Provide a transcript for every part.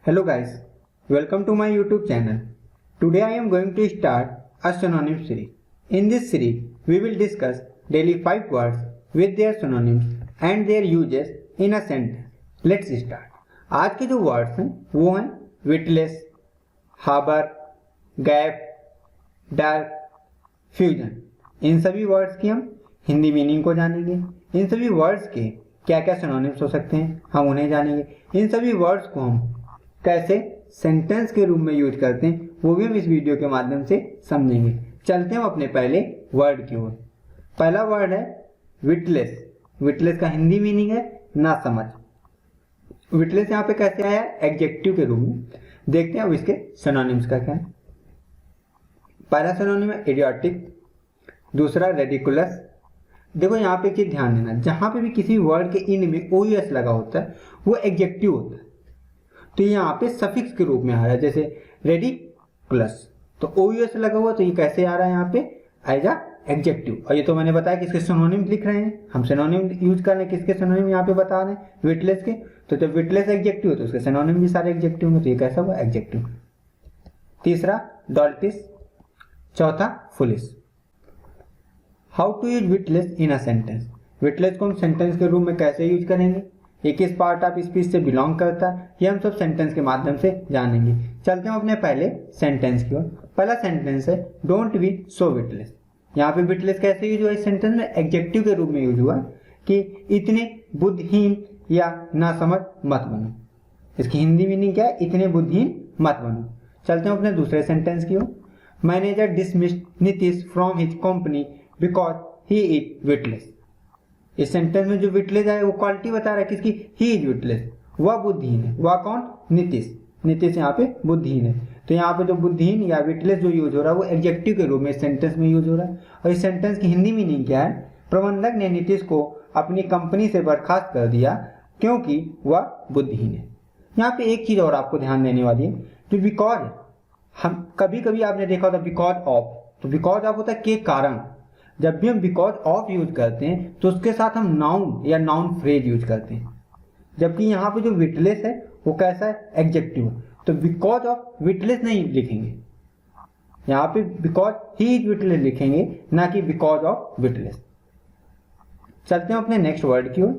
Hello guys, welcome to my YouTube channel. Today I am going to start a synonym series. In this series, we will discuss daily 5 words with their synonyms and their uses in a sentence. Let's start. आज के जो words हैं वो हैं witless, harbor, gap, dark, fusion. इन सभी words की हम Hindi meaning को जानेंगे. इन सभी वर्ड्स के क्या क्या सिनोनिम्स हो सकते हैं हम उन्हें जानेंगे. इन सभी वर्ड्स को हम कैसे सेंटेंस के रूप में यूज करते हैं वो भी हम इस वीडियो के माध्यम से समझेंगे. चलते हैं अपने पहले वर्ड की ओर. पहला वर्ड है विटलेस. विटलेस का हिंदी मीनिंग है ना समझ. विटलेस यहाँ पे कैसे आया? एडजेक्टिव के रूप में. देखते हैं अब इसके सिनोनिम्स का क्या है. पहला सिनोनिम है इडियोटिक, दूसरा रेडिकुलस. देखो यहाँ पे एक चीज ध्यान देना, जहां पे भी किसी वर्ड के इन में ओयूएस लगा होता है वो एडजेक्टिव होता है. तो यहाँ पे सफिक्स के रूप में आ रहा है, जैसे रेडिकुलस तो ओयूएस लगा हुआ, तो ये कैसे आ रहा है यहाँ पे? As a adjective. और ये तो मैंने बताया किसके सिनोनिम लिख रहे हैं, हम सिनोनिम यूज कर रहे हैं. किसके सिनोनिम यहाँ पे बता रहे हैं? विटलेस के. तो जब विटलेस एडजेक्टिव तो उसके सिनोनिम भी सारे एडजेक्टिव होंगे. तो ये कैसा हुआ? एडजेक्टिव. तीसरा डॉल्टिस, चौथा foolish. How to use witless in a sentence. Witless को हम सेंटेंस के रूप में कैसे यूज करेंगे, ये किस पार्ट ऑफ स्पीच से बिलोंग करता है, ये हम सब सेंटेंस के माध्यम से जानेंगे. चलते हैं अपने पहले सेंटेंस की ओर. पहला सेंटेंस है डोंट बी सो विटलेस. यहाँ पे विटलेस कैसे यूज हुआ इस सेंटेंस में? एडजेक्टिव के रूप में यूज हुआ कि इतने बुद्धिहीन या नासमझ मत बनो. इसकी हिंदी मीनिंग क्या है? इतने बुद्धिहीन मत बनो. चलते हैं अपने दूसरे सेंटेंस की ओर. Manager dismissed Nitish from his company because he is witless. इस सेंटेंस में जो विटलेस है वो क्वालिटी बता रहा है किसकी? ही इज विटलेस. वह बुद्धिहीन है. वह कौन? नीतीश. नीतीश यहाँ पे बुद्धिहीन है. तो यहाँ पे जो बुद्धिहीन या विटलेस जो यूज हो रहा है वो एडजेक्टिव के रूप में इस सेंटेंस में यूज हो रहा है. और इस सेंटेंस की हिंदी मीनिंग क्या है? प्रबंधक ने नीतीश को अपनी कंपनी से बर्खास्त कर दिया क्योंकि वह बुद्धिहीन है. यहाँ पे एक चीज और आपको ध्यान देने वाली है, जो बिकॉज, हम कभी कभी आपने देखा होता बिकॉज ऑफ. तो बिकॉज ऑफ होता है के कारण. जब भी हम बिकॉज ऑफ यूज करते हैं तो उसके साथ हम नाउन या नाउन फ्रेज यूज करते हैं. जबकि यहाँ पे जो विटलेस है वो कैसा है? एडजेक्टिव. तो बिकॉज ऑफ विटलेस नहीं लिखेंगे, यहाँ पे बिकॉज ही इज विटलेस लिखेंगे, ना कि बिकॉज ऑफ विटलेस. चलते हैं अपने नेक्स्ट वर्ड की ओर.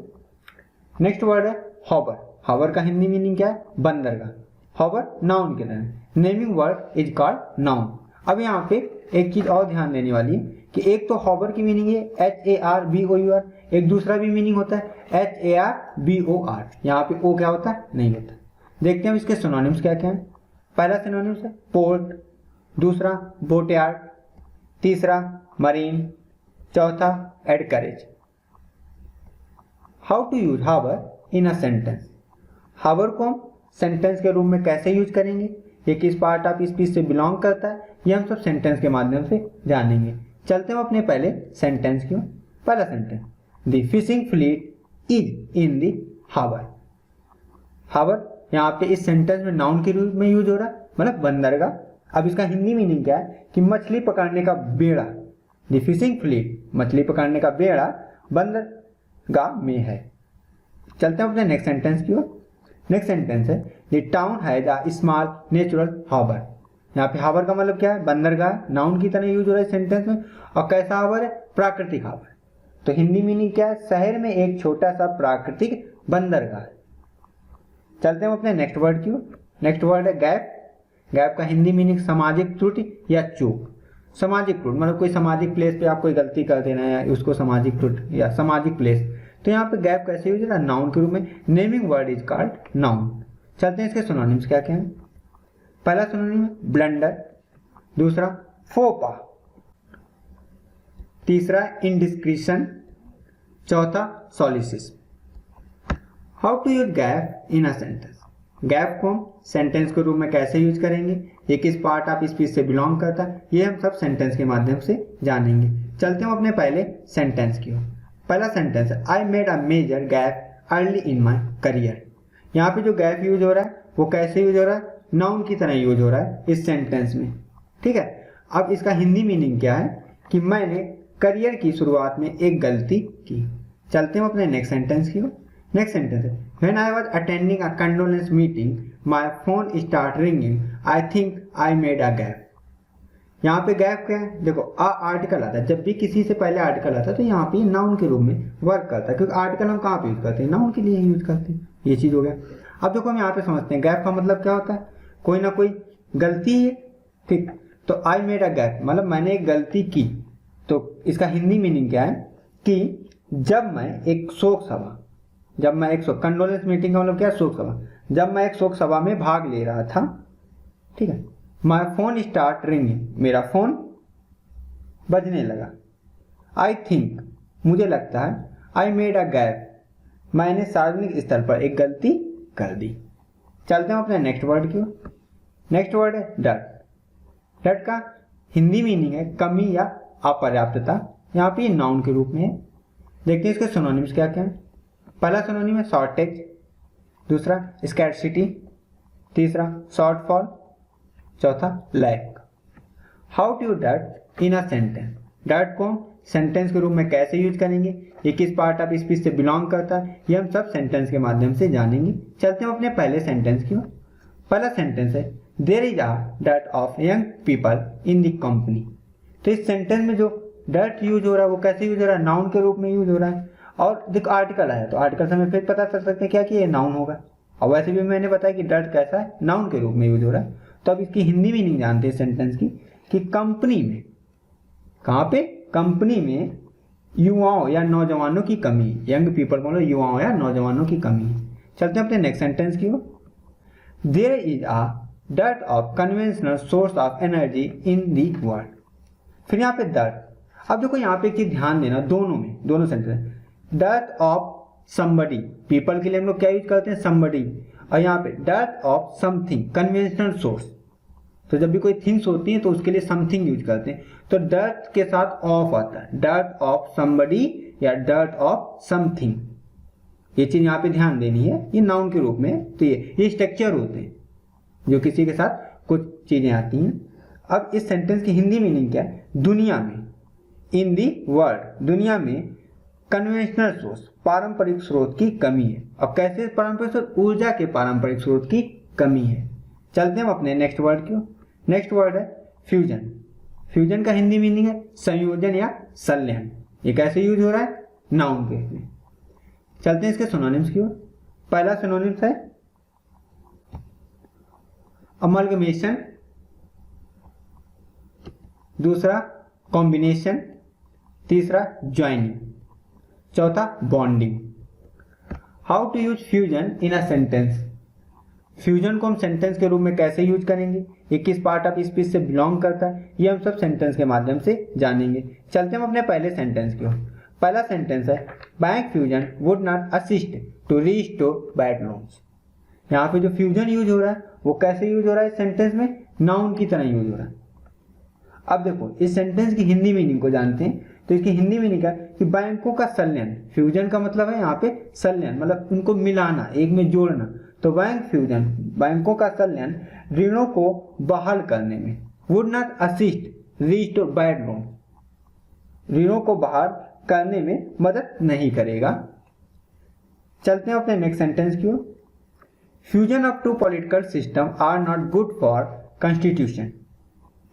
नेक्स्ट वर्ड है हॉवर. हॉवर का हिंदी मीनिंग क्या है? बंदरगाह. हॉवर नाउन के तरह. Naming word is called noun. अब यहाँ पे एक चीज और ध्यान देने वाली है कि एक तो हॉवर की मीनिंग है HARBOUR, एक दूसरा भी मीनिंग होता है HARBOR. यहाँ पे ओ क्या होता है? नहीं होता. देखते हैं इसके सिनोनिम्स क्या क्या है. पहला सिनोनिम्स है पोर्ट, दूसरा बोटयार्ड, तीसरा मरीन, चौथा एडकरेज. How to use hover in a sentence. Hover को हम सेंटेंस के रूप में कैसे यूज करेंगे, ये किस पार्ट ऑफ स्पीच से बिलोंग करता है, ये हम सब सेंटेंस के माध्यम से जानेंगे. चलते हैं अपने पहले सेंटेंस की ओर. पहला sentence, the fishing fleet is in the हावर. हावर यहाँ पे इस सेंटेंस में नाउन के रूप में यूज हो रहा है, मतलब बंदरगाह. अब इसका हिंदी मीनिंग क्या है कि मछली पकड़ने का बेड़ा. द फिशिंग फ्लीट, मछली पकड़ने का बेड़ा बंदरगाह में है. चलते हैं अपने नेक्स्ट सेंटेंस की ओर. नेक्स्ट सेंटेंस है the town has a small natural हावर. यहाँ पे हावर का मतलब क्या है? बंदरगाह. नाउन की तरह यूज हो रहा है सेंटेंस में. और कैसा हावर है? प्राकृतिक हावर. तो हिंदी मीनिंग क्या है? शहर में एक छोटा सा प्राकृतिक बंदरगाह है. चलते हैं अपने नेक्स्ट वर्ड की ओर. नेक्स्ट वर्ड है गैप. गैप का हिंदी मीनिंग सामाजिक त्रुटि या चूक. सामाजिक त्रुटि मतलब कोई सामाजिक प्लेस पे आप कोई गलती कर देना है, उसको सामाजिक त्रुटि या सामाजिक प्लेस. तो यहाँ पे गैप कैसे यूज हो रहा है? नाउन के रूप में. Naming word is called noun. चलते हैं इसके सिनोनिम्स क्या क्या है. पहला सिनोनिम है ब्लंडर, दूसरा फोपा, तीसरा इंडिस्क्रिशन, चौथा solecism. How to use gap in a sentence. Gap को हम सेंटेंस के रूप में कैसे यूज करेंगे, ये किस पार्ट ऑफ स्पीच से बिलोंग करता है, ये हम सब सेंटेंस के माध्यम से जानेंगे. चलते हैं अपने पहले सेंटेंस की ओर. पहला सेंटेंस है I made a major gap early in my career. यहाँ पे जो गैप यूज हो रहा है वो कैसे यूज हो रहा है? नाउन की तरह यूज हो रहा है इस सेंटेंस में. ठीक है. अब इसका हिंदी मीनिंग क्या है कि मैंने करियर की शुरुआत में एक गलती की. चलते हैं अपने नेक्स्ट सेंटेंस की ओर. नेक्स्ट सेंटेंस है When I was attending a condolence meeting, my phone started ringing. I think I made a gap. यहाँ पे गैप क्या है? देखो आर्टिकल आता है, जब भी किसी से पहले आर्टिकल आता है तो यहाँ पे नाउन के रूप में वर्क करता है, क्योंकि आर्टिकल हम कहाँ पे यूज करते हैं? नाउन के लिए यूज करते हैं। ये चीज हो गया। अब देखो हम यहाँ पे समझते हैं गैप का मतलब क्या होता है? कोई ना कोई गलती है, ठीक। तो आई मेड अ गैप मतलब मैंने एक गलती की। तो इसका हिंदी मीनिंग क्या है कि जब मैं एक शोक सभा, कंडोलेंस मीटिंग का मतलब क्या है? शोक सभा। जब मैं एक शोक सभा में भाग ले रहा था, ठीक है, माई फोन स्टार्ट रिंगिंग, मेरा फोन बजने लगा। आई थिंक, मुझे लगता है, आई मेड अ गैप, मैंने सार्वजनिक स्तर पर एक गलती कर दी। चलते हैं अपने नेक्स्ट वर्ड की ओर। नेक्स्ट वर्ड है डट। डट का हिंदी मीनिंग है कमी या अपर्याप्तता। यहाँ पे ये नाउन के रूप में है। देखते हैं इसके सिनोनिम्स क्या क्या है। पहला सिनोनिम है शॉर्टेज, दूसरा स्कैर्सिटी, तीसरा शॉर्टफॉल, चौथा लैक। हाउ टू डट इन अ सेंटेंस। डट को सेंटेंस के रूप में कैसे यूज करेंगे, ये किस पार्ट ऑफ स्पीच से बिलोंग करता है, ये हम सब सेंटेंस के माध्यम से जानेंगे। चलते हैं अपने पहले सेंटेंस की ओर। पहला सेंटेंस है देयर इज अ डट of young people in the company. तो इस सेंटेंस में जो डट यूज हो रहा है वो कैसे यूज हो रहा है? नाउन के रूप में यूज हो रहा है। और देखो आर्टिकल आया तो आर्टिकल से हमें फिर पता कर सकते हैं क्या कि ये नाउन होगा। और वैसे भी मैंने बताया कि डट कैसा है? नाउन के रूप में यूज हो रहा है। तो अब इसकी हिंदी मीनिंग जानते हैं सेंटेंस की कि कंपनी में, कहाँ पे? कंपनी में युवाओं या नौजवानों की कमी, यंग पीपल बोलो, युवाओं या नौजवानों की कमी। चलते हैं अपने नेक्स्ट सेंटेंस की ओर। देयर इज अ डट of conventional source of energy in the world. फिर यहाँ पे डट। अब देखो यहाँ पे एक चीज ध्यान देना, दोनों sentence, dot of somebody, people के लिए हम लोग क्या यूज करते हैं? समबडी। और यहाँ पे डट ऑफ समथिंग, कन्वेंशनल सोर्स। तो जब भी कोई थिंग्स होती है तो उसके लिए समथिंग यूज करते हैं। तो डट के साथ ऑफ आता है, डट ऑफ समबडी या डट ऑफ समथिंग। ये चीज यहाँ पे ध्यान देनी है, ये नाउन के रूप में। तो ये स्ट्रक्चर होते हैं जो किसी के साथ कुछ चीजें आती हैं। अब इस सेंटेंस की हिंदी मीनिंग क्या है? दुनिया में, इन दी वर्ल्ड, दुनिया में कन्वेंशनल सोर्स, पारंपरिक स्रोत की कमी है। और कैसे पारंपरिक स्रोत? ऊर्जा के पारंपरिक स्रोत की कमी है। चलते हैं अपने नेक्स्ट वर्ड की ओर। नेक्स्ट वर्ड है फ्यूजन। फ्यूजन का हिंदी मीनिंग है संयोजन या संलयन। ये कैसे यूज हो रहा है? नाउन के में। चलते हैं इसके सिनोनिम्स की ओर। पहला सिनोनिम्स है अमलगमेशन, दूसरा कॉम्बिनेशन, तीसरा ज्वाइनिंग, चौथा bonding. How to use fusion in a sentence. Fusion को हम सेंटेंस के रूप में कैसे यूज करेंगे, ये किस पार्ट ऑफ स्पीच से बिलोंग करता है, ये हम सब सेंटेंस के माध्यम से जानेंगे। चलते हैं अपने पहले सेंटेंस की ओर। पहला सेंटेंस है bank fusion would not assist to restore bad loans. यहाँ पे जो फ्यूजन यूज हो रहा है वो कैसे यूज हो रहा है इस सेंटेंस में? नाउन की तरह यूज हो रहा है। अब देखो इस सेंटेंस की हिंदी मीनिंग को जानते हैं। तो इसकी हिंदी मीनिंग क्या है कि बैंकों का संलयन, फ्यूजन का मतलब है यहाँ पे संलयन, मतलब उनको मिलाना, एक में जोड़ना। तो बैंक फ्यूजन, बैंकों का संलयन ऋणों को बहाल करने में, would not assist restore bad loan, ऋणों को बहाल करने में मदद नहीं करेगा। चलते हैं अपने नेक्स्ट सेंटेंस की ओर। Fusion of two political system are not good for constitution.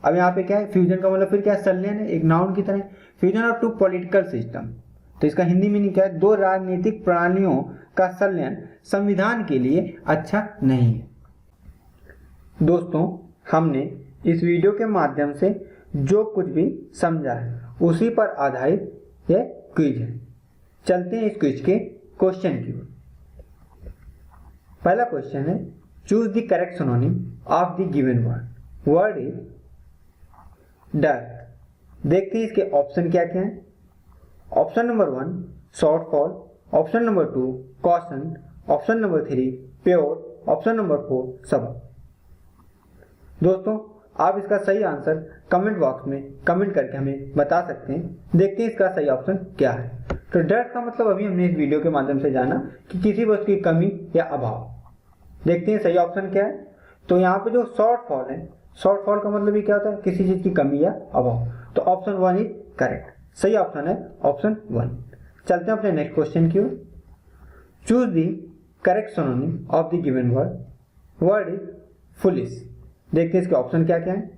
अब यहाँ पे क्या है? फ्यूजन का मतलब फिर क्या? संलयन है, एक नाउन की तरह। Fusion of two political system, तो इसका हिंदी मीनिंग क्या है? दो राजनीतिक प्रणालियों का संलयन संविधान के लिए अच्छा नहीं है। दोस्तों, हमने इस वीडियो के माध्यम से जो कुछ भी समझा है उसी पर आधारित यह क्विज है। चलते हैं इस क्विज के क्वेश्चन की ओर। पहला क्वेश्चन है choose the correct synonym of the given word. Word is डट। देखते हैं इसके ऑप्शन क्या क्या है। Option number 1 shortfall, option number 2 caution, option number 3 pure, option number 4 सबक। दोस्तों, आप इसका सही आंसर कमेंट बॉक्स में कमेंट करके हमें बता सकते हैं। देखते हैं इसका सही ऑप्शन क्या है। तो डट का मतलब अभी हमने इस वीडियो के माध्यम से जाना कि किसी वस्तु की कमी या अभाव। देखते हैं सही ऑप्शन क्या है। तो यहाँ पे जो शॉर्टफॉल है, शॉर्टफॉल का मतलब ये क्या होता है? किसी चीज की कमी या अभाव। तो ऑप्शन 1 इज करेक्ट, सही ऑप्शन है ऑप्शन 1। चलते हैं अपने नेक्स्ट क्वेश्चन की ओर। Choose the correct synonym of the given word is foolish. देखते हैं इसके ऑप्शन क्या क्या है।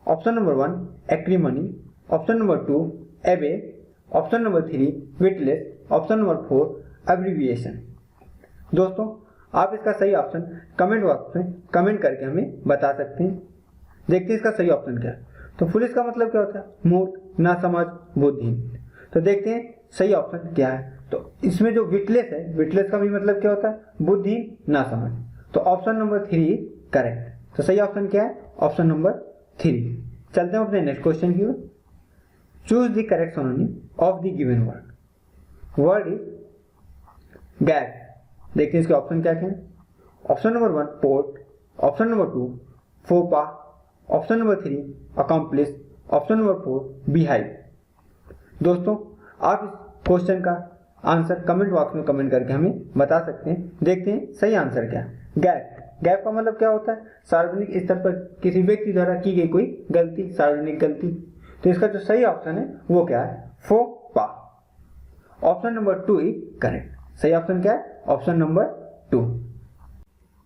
Option number 1 acrimony, option number 2 abbey, option number 3 witless, option number 4 abbreviation. दोस्तों आप इसका सही ऑप्शन कमेंट बॉक्स में कमेंट करके हमें बता सकते हैं। देखते हैं इसका सही ऑप्शन क्या है। तो फुलिश का मतलब क्या होता है? मूर्ख, नासमझ, बुद्धिहीन। तो देखते हैं सही ऑप्शन क्या है। तो इसमें जो विटलेस है, विटलेस का भी मतलब क्या होता है? बुद्धिहीन, नासमझ। तो ऑप्शन नंबर 3 करेक्ट। तो सही ऑप्शन क्या है? Option number 3। चलते हैं अपने नेक्स्ट क्वेश्चन की ओर। Choose the correct synonym of the given word is gap. देखते हैं इसके ऑप्शन क्या क्या है। Option number 1 port, option number 2 फोपा, option number 3 accomplice, option number 4 beehive. दोस्तों आप इस क्वेश्चन का आंसर कमेंट बॉक्स में कमेंट करके हमें बता सकते हैं। देखते हैं सही आंसर क्या है। गैप का मतलब क्या होता है? सार्वजनिक स्तर पर किसी व्यक्ति द्वारा की गई कोई गलती, सार्वजनिक गलती। तो इसका जो सही ऑप्शन है वो क्या है? फोपा। Option number 2 is correct. सही ऑप्शन क्या है? Option number 2।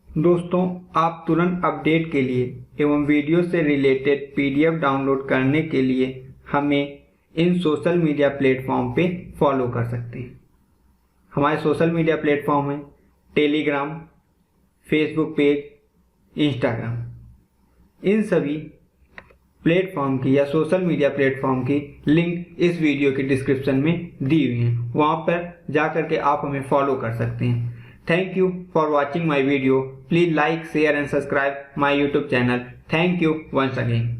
दोस्तों आप तुरंत अपडेट के लिए एवं वीडियो से रिलेटेड PDF डाउनलोड करने के लिए हमें इन सोशल मीडिया प्लेटफॉर्म पे फॉलो कर सकते हैं। हमारे सोशल मीडिया प्लेटफॉर्म है टेलीग्राम, फेसबुक पेज, इंस्टाग्राम। इन सभी प्लेटफॉर्म की या सोशल मीडिया प्लेटफॉर्म की लिंक इस वीडियो के डिस्क्रिप्शन में दी हुई है। वहाँ पर जा करके आप हमें फॉलो कर सकते हैं। Thank you for watching my video. Please like, share and subscribe my YouTube channel. Thank you once again.